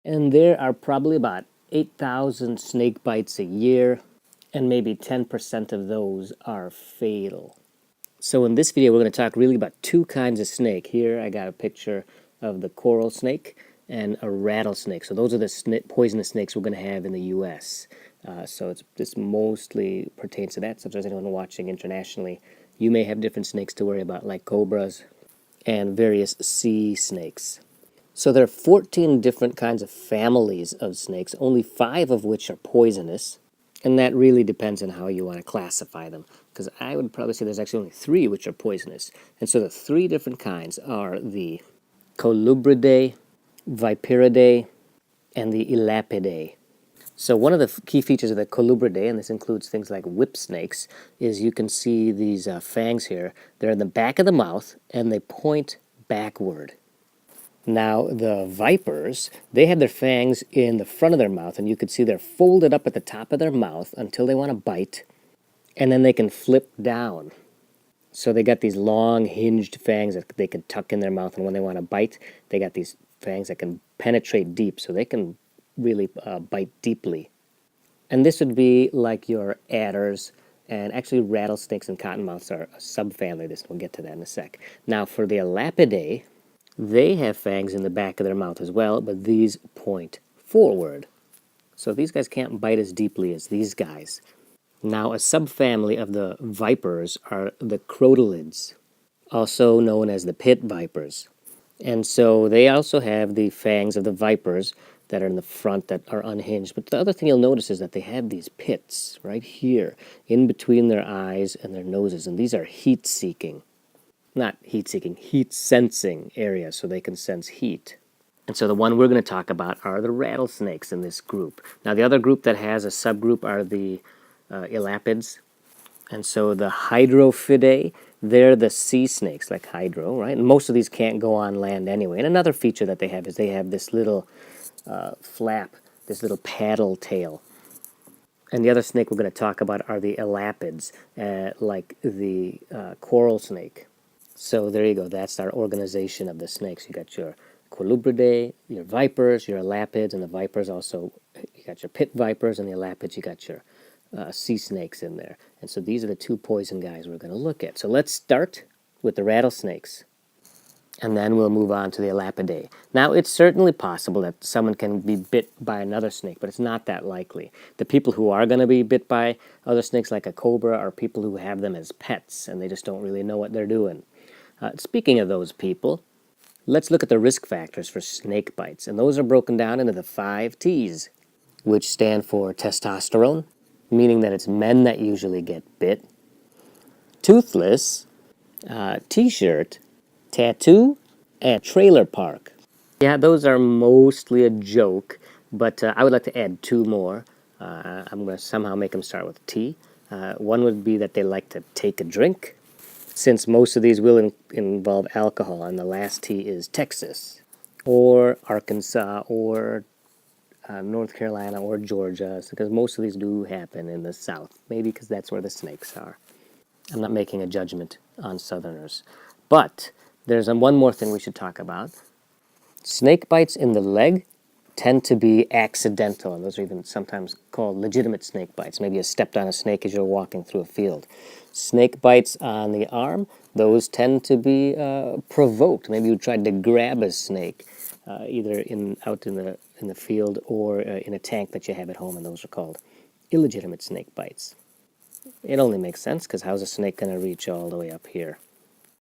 And there are probably about 8,000 snake bites a year, and maybe 10% of those are fatal. So in this video, we're going to talk really about two kinds of snake. Here I got a picture of the coral snake and a rattlesnake. So those are the poisonous snakes we're going to have in the U.S. So this mostly pertains to that. So if there's anyone watching internationally, you may have different snakes to worry about, like cobras and various sea snakes. So there are 14 different kinds of families of snakes, only 5 of which are poisonous. And that really depends on how you want to classify them, because I would probably say there's actually only 3 which are poisonous. And so the 3 different kinds are the Colubridae, Viperidae, and the Elapidae. So one of the key features of the Colubridae, and this includes things like whip snakes, is you can see these fangs here. They're in the back of the mouth, and they point backward. Now, the vipers, they have their fangs in the front of their mouth, and you can see they're folded up at the top of their mouth until they want to bite, and then they can flip down. So they got these long, hinged fangs that they can tuck in their mouth, and when they want to bite, they got these fangs that can penetrate deep, so they can really bite deeply. And this would be like your adders, and actually rattlesnakes and cottonmouths are a subfamily of this, and we'll get to that in a sec. Now, for the Elapidae, they have fangs in the back of their mouth as well, but these point forward. So these guys can't bite as deeply as these guys. Now, a subfamily of the vipers are the crotalids, also known as the pit vipers. And so they also have the fangs of the vipers that are in the front that are unhinged. But the other thing you'll notice is that they have these pits right here in between their eyes and their noses, and these are heat-seeking. Not heat-seeking, heat-sensing areas, so they can sense heat. And so the one we're going to talk about are the rattlesnakes in this group. Now the other group that has a subgroup are the elapids. And so the hydrophidae, they're the sea snakes, like hydro, right? And most of these can't go on land anyway. And another feature that they have is they have this little flap, this little paddle tail. And the other snake we're going to talk about are the elapids, like the coral snake. So there you go. That's our organization of the snakes. You got your Colubridae, your vipers, your elapids, and the vipers also, you got your pit vipers, and the elapids, you got your sea snakes in there. And so these are the 2 poison guys we're going to look at. So let's start with the rattlesnakes, and then we'll move on to the elapidae. Now, it's certainly possible that someone can be bit by another snake, but it's not that likely. The people who are going to be bit by other snakes, like a cobra, are people who have them as pets, and they just don't really know what they're doing. Speaking of those people, let's look at the risk factors for snake bites, and those are broken down into the 5 T's, which stand for testosterone, meaning that it's men that usually get bit, toothless, t-shirt, tattoo, and trailer park. Yeah, those are mostly a joke, but I would like to add 2 more. I'm going to somehow make them start with T. One would be that they like to take a drink, since most of these will involve alcohol, and the last T is Texas, or Arkansas, or North Carolina, or Georgia, because most of these do happen in the South, maybe because that's where the snakes are. I'm not making a judgment on Southerners. But there's one more thing we should talk about. Snake bites in the leg tend to be accidental, and those are even sometimes called legitimate snake bites. Maybe you stepped on a snake as you're walking through a field. Snake bites on the arm, those tend to be provoked. Maybe you tried to grab a snake, either out in the field or in a tank that you have at home, and those are called illegitimate snake bites. It only makes sense, because how's a snake going to reach all the way up here?